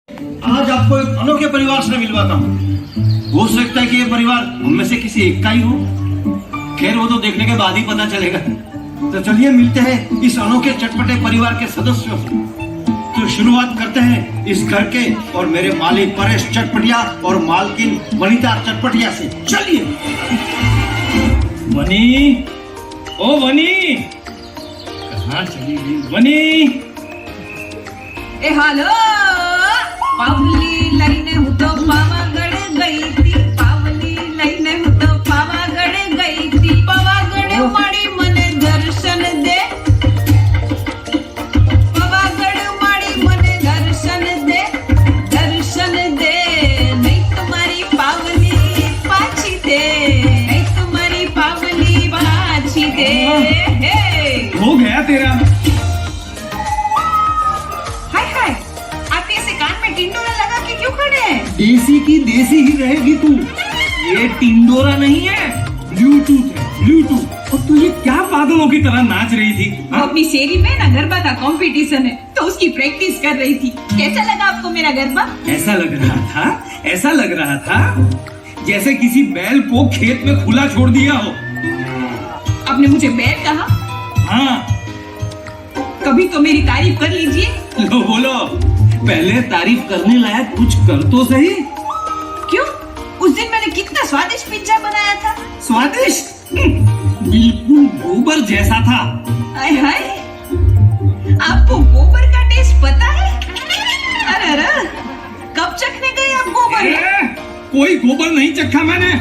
आज आपको एक अनोखे परिवार से मिलवाता हूँ। हो सकता है कि ये परिवार हम में से किसी एक का ही हो। खैर वो तो देखने के बाद ही पता चलेगा। तो चलिए मिलते हैं इस अनोखे चटपटे परिवार के सदस्यों से। तो शुरुआत करते हैं इस घर के और मेरे मालिक परेश चटपटिया और मालकिन वनिता चटपटिया से। चलिए। वनी, ओ वनी, कहाँ चली गई वनी? ए हालो, पावली लईने हूँ तो पावागढ़ गई थी, पावली लईने हूँ तो पावागढ़ गई थी, पावागढ़ माड़ी मने दर्शन दे, पावागढ़ माड़ी मने दर्शन दे, दर्शन दे, नहीं तुम्हारी पावली पाछी दे, नहीं तुम्हारी पावली पाछी दे। हो गया तेरा। हाय हाय, आप ऐसे कान में टिंडोरा लगा के क्यों खड़े हैं? देसी की देसी ही रहेगी तू। ये टिंडोरा नहीं है, ब्लूटूथ है, ब्लूटूथ। और तू ये क्या पागलों की तरह नाच रही थी? वो अपनी शेरी में ना गरबा का कंपटीशन है तो उसकी प्रैक्टिस कर रही थी। कैसा लगा आपको मेरा गरबा? ऐसा लग रहा था जैसे किसी बैल को खेत में खुला छोड़ दिया हो। आपने मुझे बैल कहा? हाँ, कभी तो मेरी तारीफ कर लीजिए। लो बोलो, पहले तारीफ करने लायक कुछ कर तो सही। क्यों? उस दिन मैंने कितना स्वादिष्ट पिज्जा बनाया था। स्वादिष्ट? बिल्कुल गोबर जैसा था। हाय हाय, आपको गोबर का टेस्ट पता है? अरे अरे, कब चखने गए आप गोबर? कोई गोबर नहीं चखा मैंने।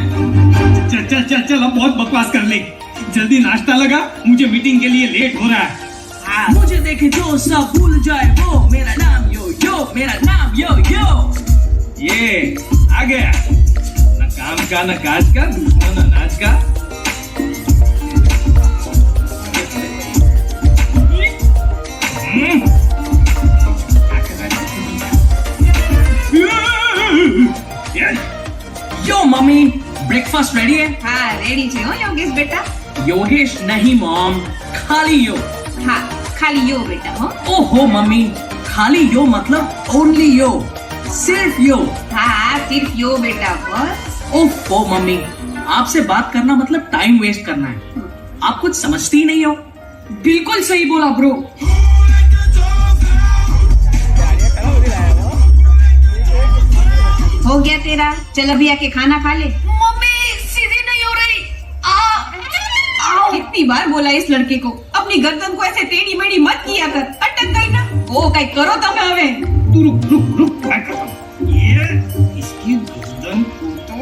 चल चल चल चल, अब बहुत बकवास कर ली। जल्दी नाश्ता लगा, मुझे मीटिंग के लिए लेट हो रहा है। मुझे देखे जो सब भूल जाए वो, मेरा नाम यो यो, मेरा नाम यो यो। ये आ गया, न काम का न काज का, दूसरा न नाच का। यो मम्मी, ब्रेकफास्ट रेडी है? हाँ रेडी छे हो योगेश बेटा। योगेश नहीं मॉम, खाली यो। हाँ खाली यो बेटा हो। ओहो मम्मी, खाली यो मतलब ओनली यो, सिर्फ यो। हाँ सिर्फ यो बेटा बस। ओहो मम्मी, आपसे बात करना मतलब टाइम वेस्ट करना है। आप कुछ समझती ही नहीं हो। बिल्कुल सही बोला ब्रो। हो गया तेरा, चल अभी आके खाना खा ले। मम्मी सीधी नहीं हो रही। कितनी बार बोला इस लड़के को अपनी गर्दन को ऐसे टेढ़ी मेढ़ी मत किया कर, अटक गई ना। ओ कई करो तमे हवे। तू रुक रुक रुक, क्या कर रहा है? ये इसकी गर्दन को तो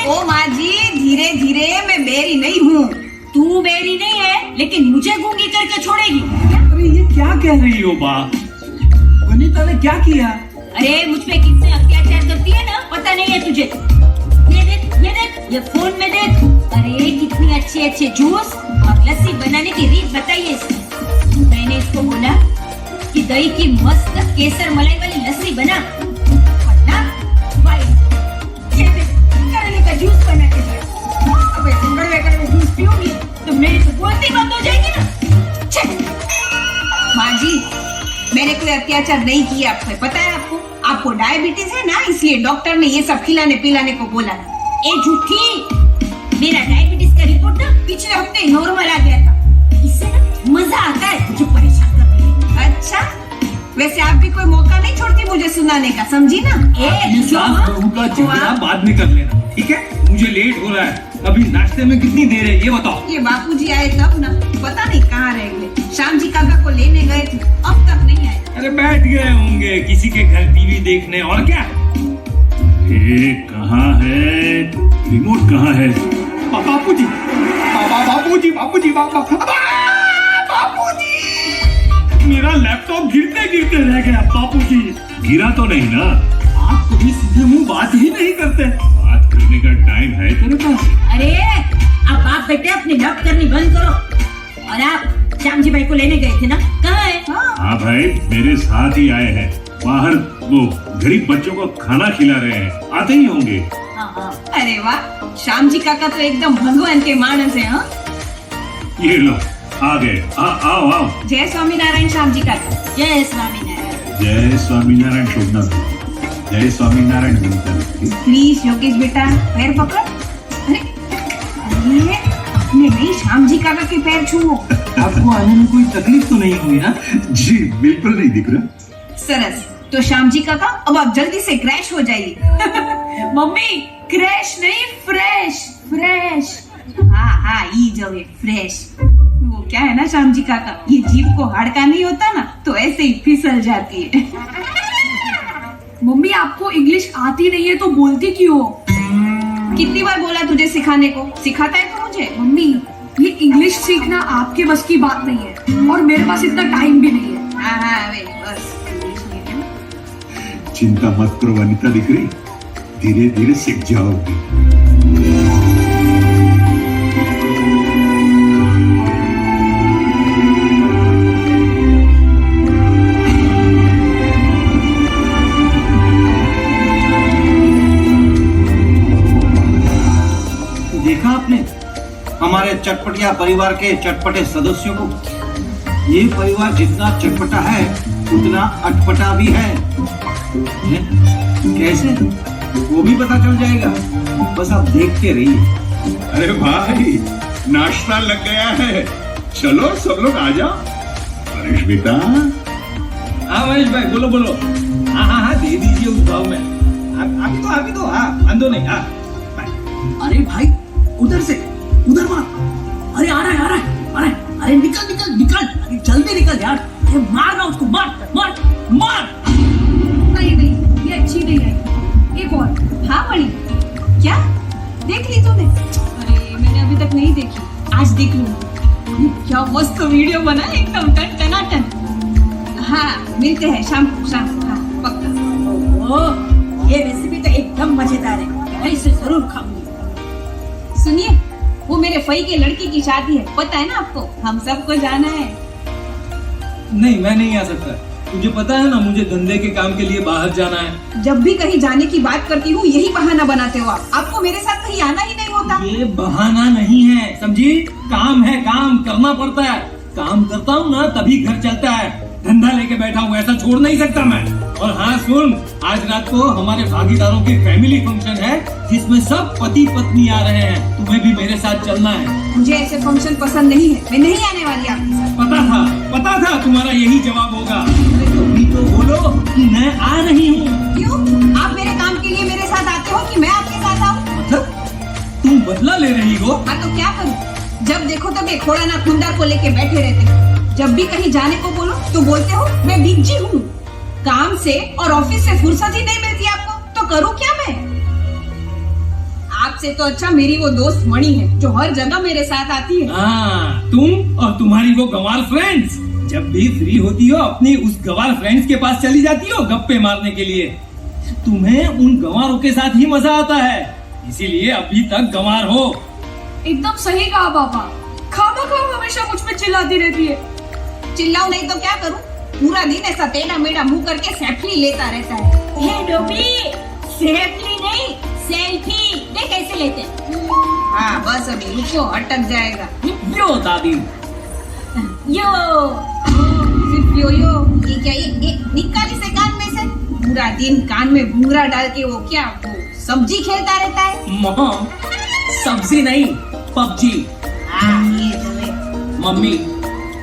ओ माँ जी, धीरे धीरे, मैं बेरी नहीं हूँ। तू बेरी नहीं है, लेकिन मुझे गूंगी करके छोड़ेगी। अरे ये क्या कह रही हो बा? वनिता ने क्या किया? अरे मुझ पे कितने अत्याचार करती है ना, पता नहीं है तुझे। ये देख, ये फोन में देख। अरे कितनी अच्छे अच्छे जूस और लस्सी बनाने की रीत बताइए इसको। मैंने इसको बोला कि दही की मस्त केसर मलाई वाली लस्सी बना, वरना भाई ये देख, करेले का जूस बना के दिया। अब ऐसे कड़वे जूस पीऊंगी तो मेरी तो बोलती बंद हो जाएगी ना। माँ जी, मैंने कोई अत्याचार नहीं किया, आपको पता है? आपको डायबिटीज है ना, इसलिए डॉक्टर ने ये सब खिलाने पिलाने को बोला। ए झूठी, मेरा डायबिटीज का रिपोर्ट ना पिछले हफ्ते नॉर्मल आ गया था। इससे ना मजा आता है मुझे परेशान करने में। अच्छा, वैसे आप भी कोई मौका नहीं छोड़ती मुझे सुनाने का, समझी ना? ये सास बहू का झगड़ा बाद में कर लेना, ठीक है? मुझे लेट हो रहा है। अभी नाश्ते में कितनी देर है ये बताओ। ये बापूजी आए तब ना, पता नहीं कहाँ रह गए। श्याम जी काका को लेने गए थे, अब तक नहीं आए। अरे बैठ गए होंगे किसी के घर टीवी देखने, और क्या? ये कहाँ है? रिमोट कहाँ है? बापूजी, बापूजी, बापूजी, बापूजी! मेरा लैपटॉप गिरते गिरते रह गया बापूजी। गिरा तो नहीं ना? आप कभी सीधे मुंह बात ही नहीं करते। बात करने का टाइम है तेरे पास? अरे अब आप बेटे अपनी बात करनी बंद करो। और आप श्याम जी भाई को लेने गए थे ना, कहाँ है? हाँ भाई, मेरे साथ ही आए हैं। बाहर वो गरीब बच्चों को खाना खिला रहे हैं, आते ही होंगे। हाँ हाँ। अरे वाह, श्याम जी काका तो एकदम भगवान के मानस है। हाँ, ये लो आ गए। आओ आओ। जय स्वामीनारायण श्याम जी काका। जय स्वामीनारायण। जय स्वामीनारायण शोभना। जय स्वामीनारायण विनीता। प्लीज योगेश बेटा पैर पकड़। अरे अरे अपने नहीं श्याम जी काका के पैर छुओ। आपको आने में कोई तकलीफ तो नहीं हुई ना? जी बिल्कुल नहीं दिख रहा। सरस, तो श्याम जी काका अब आप जल्दी से क्रैश हो जाइए। मम्मी क्रैश नहीं, फ्रेश फ्रेश। हाँ ई जो है फ्रेश। वो क्या है ना श्याम जी काका, ये जीभ को हाड़का नहीं होता ना तो ऐसे ही फिसल जाती है। मम्मी आपको इंग्लिश आती नहीं है तो बोलती क्यों हो? कितनी बार बोला तुझे सिखाने को? सिखाता है तो मुझे। मम्मी ये इंग्लिश सीखना आपके बस की बात नहीं है और मेरे पास इतना टाइम भी नहीं है। हाँ वे बस इंग्लिश मीडियम। चिंता मत करो वनिता दिकरी, धीरे धीरे सीख जाओगी। देखा आपने हमारे चटपटिया परिवार के चटपटे सदस्यों को? ये परिवार जितना चटपटा है उतना अटपटा भी है। कैसे? वो भी पता चल जाएगा, बस आप देखते रहिए। अरे भाई नाश्ता लग गया है, चलो सब लोग आ जाओ। परेश बेटा। हाँ महेश भाई बोलो बोलो। हाँ दे दीजिए उस भाव में। अभी तो हाँ अंदो नहीं। हाँ अरे भाई उधर से उधर मार। अरे आ रहा है। अरे निकल। अरे जल्दी निकल यार। अरे मार ना उसको, मार। नहीं ये अच्छी नहीं आई। एक और। हाँ बड़ी क्या देख ली तूने? अरे मैंने अभी तक नहीं देखी, आज देख लूंगी। क्या मस्त वीडियो बना है, एकदम टनाटन। हाँ मिलते हैं शाम को। हाँ पक्का। ओह ये रेसिपी तो एकदम मजेदार है, मैं इसे जरूर खाऊंगी। सुनिए, वो मेरे फई के लड़की की शादी है, पता है ना आपको? हम सबको जाना है। नहीं मैं नहीं आ सकता। तुझे पता है ना मुझे धंधे के काम के लिए बाहर जाना है। जब भी कहीं जाने की बात करती हूँ यही बहाना बनाते हो आप। आपको मेरे साथ कहीं आना ही नहीं होता। ये बहाना नहीं है समझी, काम है, काम करना पड़ता है। काम करता हूँ ना तभी घर चलता है। धंधा लेके बैठा हूँ, ऐसा छोड़ नहीं सकता मैं। और हाँ सुन, आज रात को हमारे भागीदारों की फैमिली फंक्शन है जिसमें सब पति पत्नी आ रहे हैं। तुम्हें भी मेरे साथ चलना है। मुझे ऐसे फंक्शन पसंद नहीं है, मैं नहीं आने वाली आपके साथ। पता था तुम्हारा यही जवाब होगा। अभी तो बोलो कि मैं आ रही हूँ। क्यों? आप मेरे काम के लिए मेरे साथ आते हो कि मैं आपके साथ आऊँ? मतलब तुम बदला ले रही हो? हाँ तो क्या करूँ? जब देखो तब एक खोड़ा ना खुंदार को लेके बैठे रहते हो। जब भी कहीं जाने को बोलो तो बोलते हो मैं बिजी हूँ। काम से और ऑफिस से फुर्सत ही नहीं मिलती आपको, तो करूँ क्या मैं? आपसे तो अच्छा मेरी वो दोस्त मणि है जो हर जगह मेरे साथ आती है। हाँ तुम और तुम्हारी वो गंवार फ्रेंड्स, जब भी फ्री होती हो अपनी उस गंवार फ्रेंड्स के पास चली जाती हो गप्पे मारने के लिए। तुम्हें उन गंवारों के साथ ही मजा आता है, इसीलिए अभी तक गंवार हो। एकदम सही कहा पापा। खामा हमेशा मुझ पे चिल्लाती रहती है। चिल्लाऊं नहीं तो क्या करूं? पूरा दिन ऐसा टेढ़ा मेढ़ा मुंह करके सेल्फी लेता रहता है। हे डोबी, सेल्फी नहीं सेल्फी देख कैसे लेते हैं। हाँ बस अभी रुको, अटक जाएगा। यो दादी यो सिर्फ यो ये क्या ये निकाली से कान में से? पूरा दिन कान में घुंघरा डाल के वो क्या वो सब्जी खेलता रहता है। मॉम सब्जी नहीं पबजी। हाँ ये जो है। मम्मी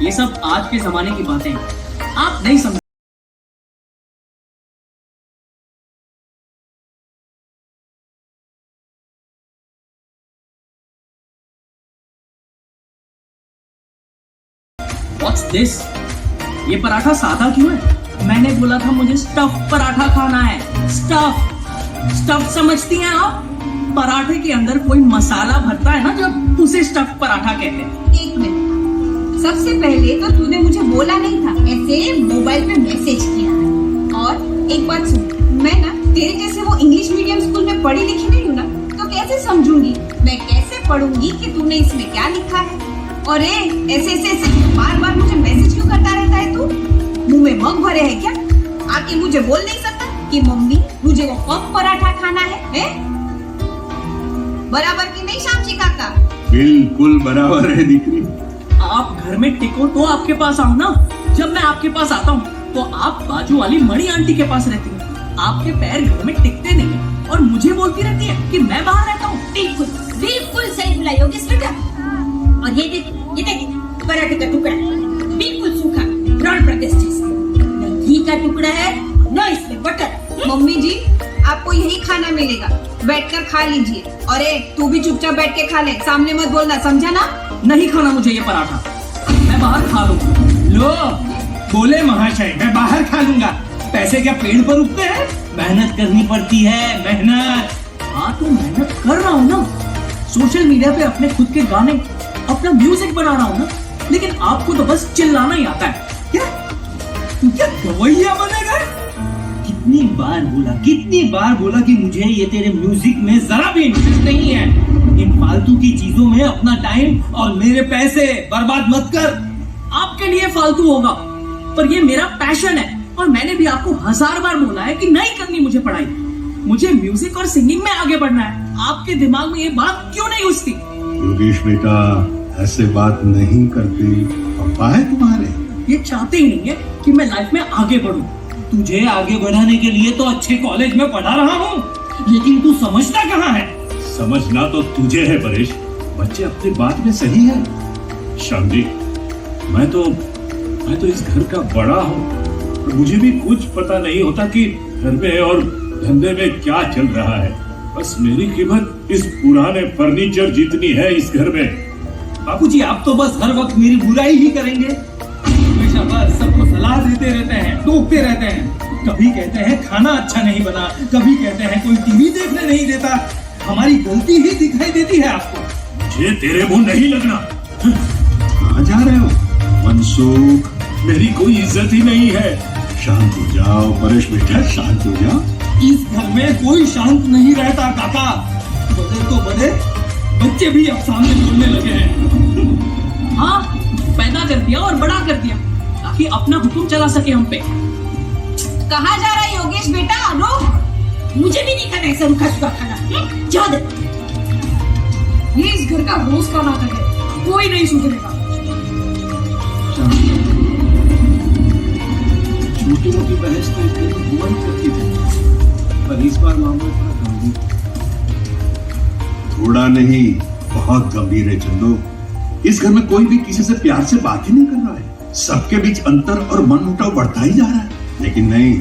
ये सब आज के जमाने की बातें हैं, आप नहीं समझ। What's this? ये पराठा सादा क्यों है? मैंने बोला था मुझे स्टफ पराठा खाना है। स्टफ समझती हैं आप? पराठे के अंदर कोई मसाला भरता है ना, जब उसे स्टफ पराठा कहते हैं। एक मिनट, सबसे पहले तो तूने मुझे बोला नहीं था, ऐसे मोबाइल पे मैसेज किया। और एक बात सुन, मैं ना तेरे जैसे वो इंग्लिश मीडियम स्कूल में पढ़ी लिखी नहीं हूँ ना, तो कैसे समझूंगी मैं, कैसे पढ़ूंगी कि तूने इसमें क्या लिखा है। और ऐसे बार बार मुझे मैसेज क्यों करता रहता है तू? मुंह में मग भरे है क्या? आके मुझे बोल नहीं सकता कि मम्मी मुझे वो पफ पराठा खाना है? बराबर बिल्कुल बराबर है दीकरी। आप घर में टिको तो आपके पास आओ ना। जब मैं आपके पास आता हूँ तो आप बाजू वाली मणि आंटी के पास रहती हैं। आपके पैर घर में टिकते नहीं है और मुझे बोलती रहती है कि मैं बाहर रहता हूँ। बिल्कुल बिल्कुल सही बोला योगेश बेटा। और ये देख पराठे का टुकड़ा बिल्कुल सूखा ब्राउन प्रदेश जैसा, न घी का टुकड़ा है न इसमें बटर। मम्मी जी आपको यही खाना मिलेगा, बैठकर खा लीजिए। और तू भी चुपचाप बैठ के खा ले, सामने मत बोलना, समझा ना? नहीं खाना मुझे ये पराठा, मैं बाहर खा लूंगा। लो बोले महाशय मैं बाहर खा लूंगा। पैसे क्या पेड़ पर उगते हैं? मेहनत करनी पड़ती है, मेहनत। हाँ तो मेहनत कर रहा हूँ ना, सोशल मीडिया पे अपने खुद के गाने, अपना म्यूजिक बना रहा हूँ ना। लेकिन आपको तो बस चिल्लाना ही आता है। क्या तू क्या गवैया बनेगा? कितनी बार बोला कि मुझे ये तेरे म्यूजिक में जरा भी इंटरेस्ट नहीं है। इन फालतू की चीजों में अपना टाइम और मेरे पैसे बर्बाद मत कर। आपके लिए फालतू होगा पर ये मेरा पैशन है। और मैंने भी आपको 1000 बार बोला है कि नहीं करनी मुझे पढ़ाई, मुझे म्यूजिक और सिंगिंग में आगे बढ़ना है। आपके दिमाग में ये बात क्यों नहीं घुसती? योगेश बेटा ऐसे बात नहीं करते, पापा है तुम्हारे। ये चाहते ही नहीं है कि मैं लाइफ में आगे बढ़ूं। तुझे आगे बढ़ाने के लिए तो अच्छे कॉलेज में पढ़ा रहा हूँ, लेकिन तू समझता कहाँ है? समझना तो तुझे है परेश, बच्चे अपनी बात में सही है। श्याम जी मैं तो इस घर का बड़ा हूँ, मुझे भी कुछ पता नहीं होता कि घर में और धंधे में क्या चल रहा है। बस मेरी कीमत इस पुराने फर्नीचर जितनी है इस घर में। बाबूजी आप तो बस हर वक्त मेरी बुराई ही करेंगे, हमेशा बस सबको सलाह देते रहते हैं, टोकते रहते हैं। कभी कहते हैं खाना अच्छा नहीं बना, कभी कहते हैं कोई टीवी देखने नहीं देता। हमारी गलती ही दिखाई देती है आपको। मुझे तेरे मुंह नहीं लगना। कहाँ जा रहे हो मनसुख? मेरी कोई इज्जत ही नहीं है। शांत हो जाओ परेश बेटा, शांत हो जाओ। इस घर में कोई शांत नहीं रहता काका। बड़े तो बड़े, बच्चे भी अब सामने बोलने लगे हैं। हाँ पैदा कर दिया और बड़ा कर दिया ताकि अपना हुक्म चला सके हम पे। कहाँ जा रहा है योगेश बेटा? रुक, मुझे भी नहीं खाना ऐसा रूखा सूखा खाना। जाओ दे। ये इस घर का रोज का नाटक है, कोई नहीं सुधरेगा। छोटी मोटी बहस तो इतनी हुआ ही करती थी, पर इस बार मामला थोड़ा गंभीर। थोड़ा नहीं बहुत गंभीर है चंदू। इस घर में कोई भी किसी से प्यार से बात ही नहीं कर रहा है। सबके बीच अंतर और मनमुटाव बढ़ता ही जा रहा है। लेकिन नहीं,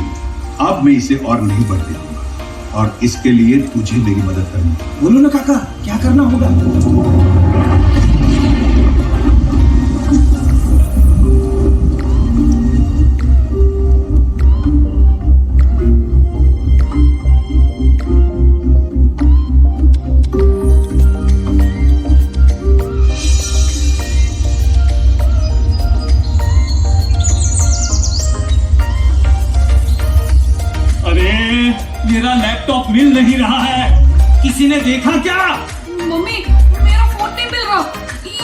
अब मैं इसे और नहीं बढ़ने दूंगा और इसके लिए तुझे मेरी मदद करनी है। बोलो ना काका, क्या करना होगा? मेरा लैपटॉप मिल नहीं रहा है, किसी ने देखा क्या? मम्मी मेरा फोन नहीं मिल रहा,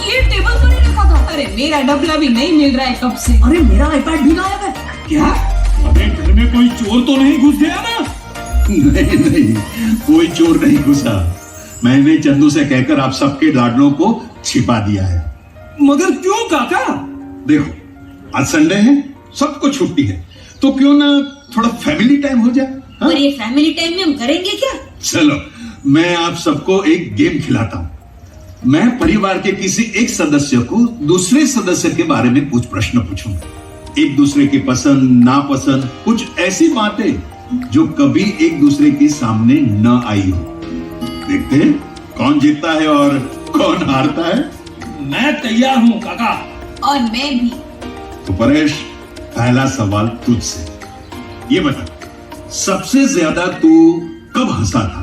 ये टेबल पर ही रखा था। अरे मेरा डबला भी नहीं मिल रहा है कब से। अरे मेरा आईपैड भी गायब है। क्या? अबे घर में कोई चोर तो नहीं घुस गया ना? नहीं, कोई चोर नहीं घुसा। मैंने चंदू से कहकर आप सबके लाडलों को छिपा दिया है। मगर क्यों काका? देखो आज संडे है, सबको छुट्टी है, तो क्यों ना थोड़ा फैमिली टाइम हो जाए। हाँ? और ये फैमिली टाइम में हम करेंगे क्या? चलो मैं आप सबको एक गेम खिलाता हूँ। मैं परिवार के किसी एक सदस्य को दूसरे सदस्य के बारे में कुछ प्रश्न पूछूंगा। एक दूसरे की पसंद नापसंद, कुछ ऐसी बातें जो कभी एक दूसरे के सामने न आई हो। देखते हैं कौन जीतता है और कौन हारता है। मैं तैयार हूँ काका। और मैं भी। तो परेश पहला सवाल तुझसे, ये बता सबसे ज्यादा तू कब हंसा था?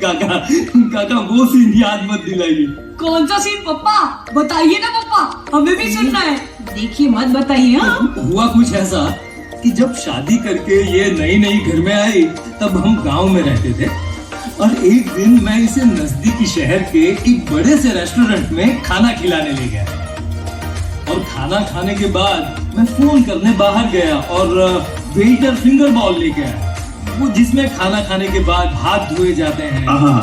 काका वो सीन याद मत दिलाइए। कौन सा सीन पप्पा? बताइए ना पप्पा, हमें भी सुनना है। देखिए मत बताइए। हाँ हुआ कुछ ऐसा कि जब शादी करके ये नई घर में आई तब हम गांव में रहते थे और एक दिन मैं इसे नजदीकी शहर के एक बड़े से रेस्टोरेंट में खाना खिलाने ले गया और खाना खाने के बाद मैं फोन करने बाहर गया और वेटर फिंगर बॉल लेके आया, वो जिसमें खाना खाने के बाद हाथ धोए जाते हैं। हाँ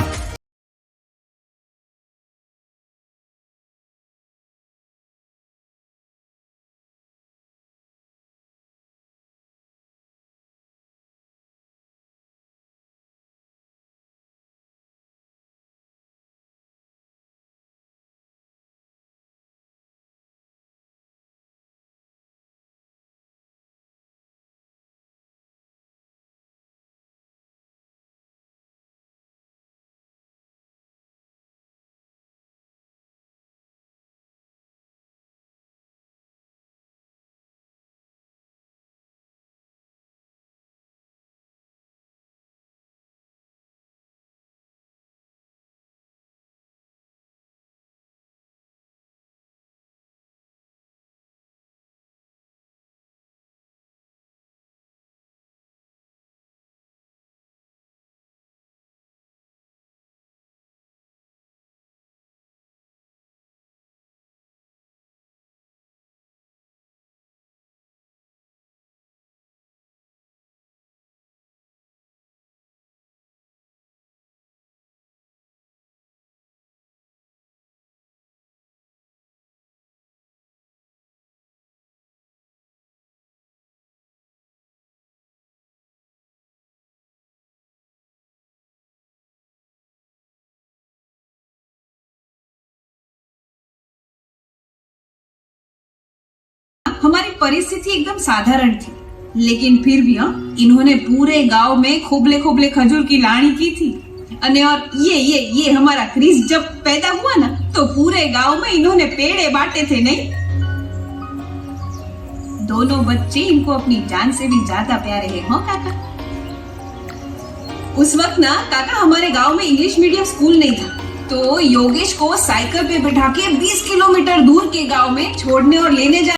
परिस्थिति एकदम साधारण थी, लेकिन फिर भी इन्होंने पूरे गांव में खोबले खोबले खजूर की लाणी की थी। और ये हमारा क्रिस जब पैदा हुआ ना, तो पूरे गांव में इन्होंने पेड़े बांटे थे। नहीं, दोनों बच्चे इनको अपनी जान से भी ज्यादा प्यारे हैं। हो काका, उस वक्त ना काका हमारे गांव में इंग्लिश मीडियम स्कूल नहीं था, तो योगेश को साइकिल पे बिठा के 20 किलोमीटर दूर के गांव में छोड़ने और लेने जा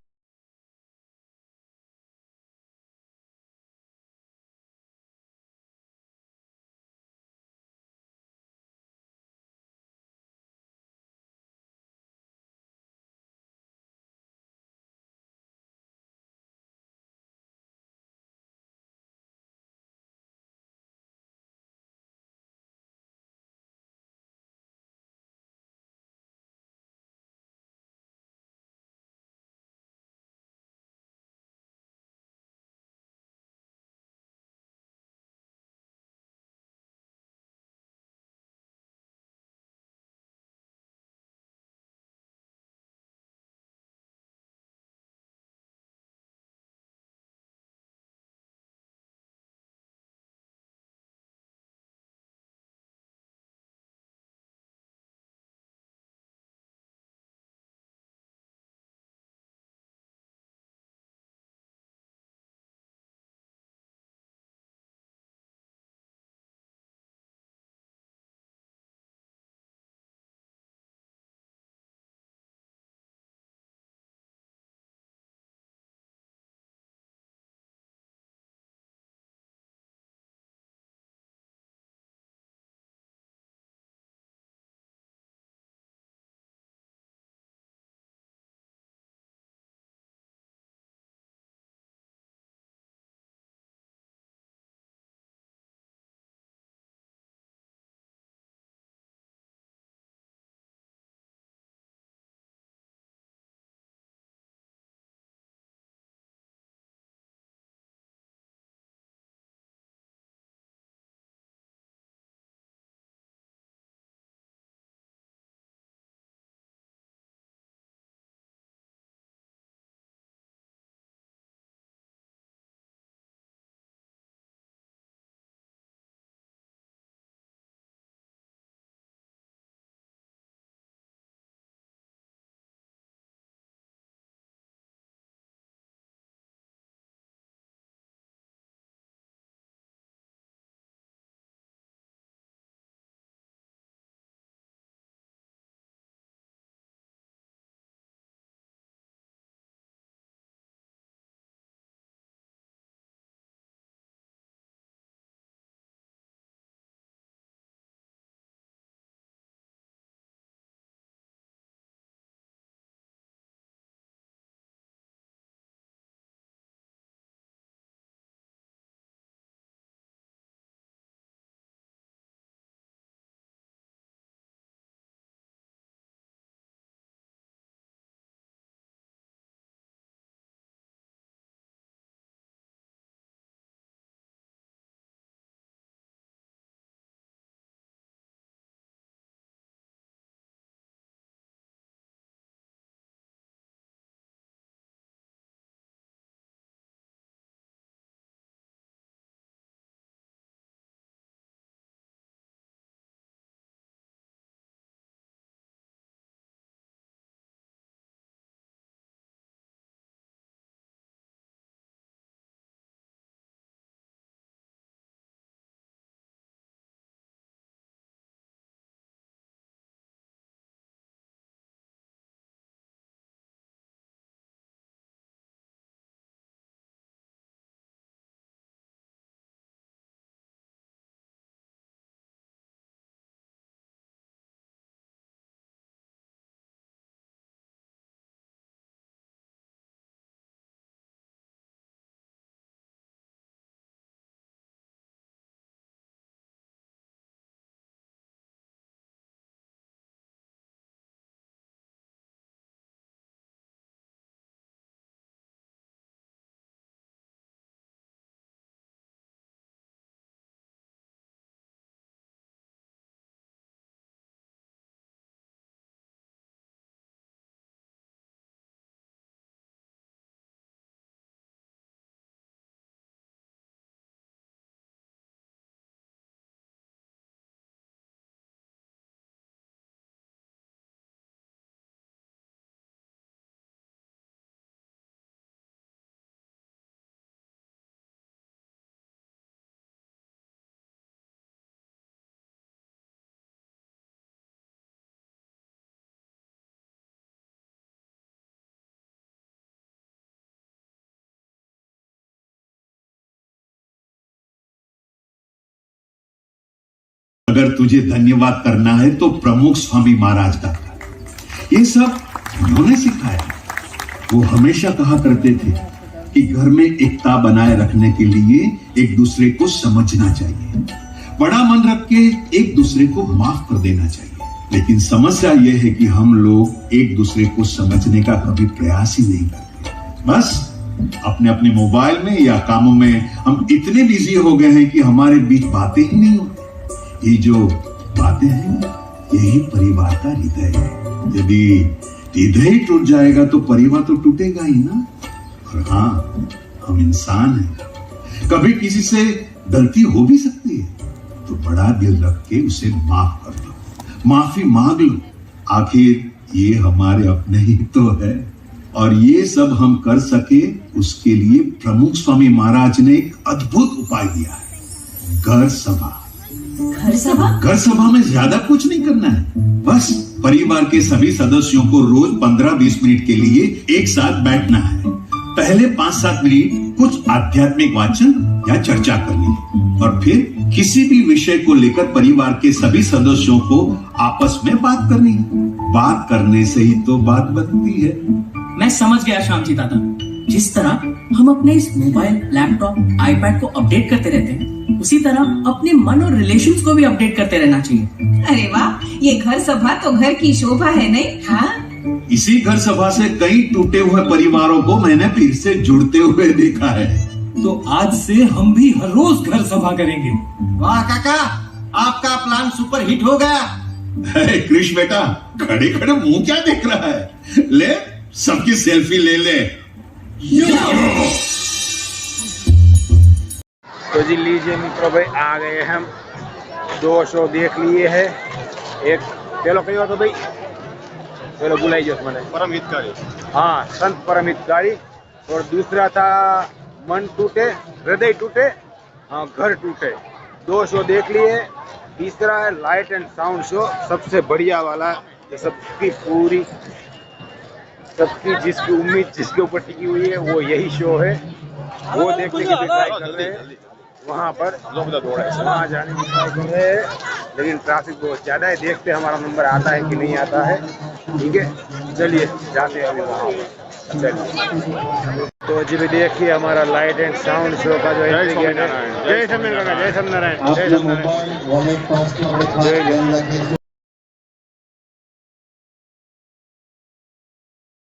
अगर तुझे धन्यवाद करना है तो प्रमुख स्वामी महाराज का कर। ये सब उन्होंने सिखाया। वो हमेशा कहा करते थे कि घर में एकता बनाए रखने के लिए एक दूसरे को समझना चाहिए, बड़ा मन रख के एक दूसरे को माफ कर देना चाहिए। लेकिन समस्या यह है कि हम लोग एक दूसरे को समझने का कभी प्रयास ही नहीं करते। बस अपने अपने मोबाइल में या कामों में हम इतने बिजी हो गए हैं कि हमारे बीच बातें ही नहीं होती। ये जो बातें हैं यही परिवार का हृदय है। यदि हृदय ही टूट जाएगा तो परिवार तो टूटेगा ही ना। और हाँ, हम इंसान हैं, कभी किसी से गलती हो भी सकती है, तो बड़ा दिल रख के उसे माफ कर दो, माफी मांग लो। आखिर ये हमारे अपने ही तो है। और ये सब हम कर सके उसके लिए प्रमुख स्वामी महाराज ने एक अद्भुत उपाय दिया है, घर सभा। घर सभा? घर सभा में ज्यादा कुछ नहीं करना है, बस परिवार के सभी सदस्यों को रोज 15-20 मिनट के लिए एक साथ बैठना है। पहले 5-7 मिनट कुछ आध्यात्मिक वाचन या चर्चा करनी, और फिर किसी भी विषय को लेकर परिवार के सभी सदस्यों को आपस में बात करनी। बात करने से ही तो बात बनती है। मैं समझ गया श्यामजी दादा। जिस तरह हम अपने इस मोबाइल, लैपटॉप, आईपैड को अपडेट करते रहते हैं, उसी तरह अपने मन और रिलेशंस को भी अपडेट करते रहना चाहिए। अरे वाह, ये घर सभा तो घर की शोभा है नहीं? हाँ, इसी घर सभा से कई टूटे हुए परिवारों को मैंने फिर से जुड़ते हुए देखा है। तो आज से हम भी हर रोज घर सभा करेंगे। वाह काका, आपका प्लान सुपर हिट हो गया। कृष्ण बेटा, खड़े खड़े मुंह क्या देख रहा है? ले, सबकी सेल्फी ले ले। तो जी लीजिए मित्रों भाई, आ गए हम 2 शो देख लिए है। एक चलो कहीं तो भाई चलो बुलाई जो मैंने परम हितकारी, हाँ संत परम हितकारी, और दूसरा था मन टूटे हृदय टूटे, हाँ घर टूटे। 2 शो देख लिए। तीसरा है लाइट एंड साउंड शो, सबसे बढ़िया वाला, जो सबकी जिसकी उम्मीद जिसके ऊपर टिकी हुई है वो यही शो है। वो देखने की ट्राई कर रहे हैं। वहाँ पर वहाँ जाने की ट्राई कर रहे हैं, लेकिन ट्रैफिक बहुत ज़्यादा है। देखते हमारा नंबर आता है कि नहीं आता है। ठीक है, चलिए जाते हैं अभी वहाँ पर। चलिए तो जी भी देखिए हमारा लाइट एंड साउंड शो का जो एंट्री गेट है। जय स्वामीनारायण, जय स्वामीनारायण, जय स्वामीनारायण, जय।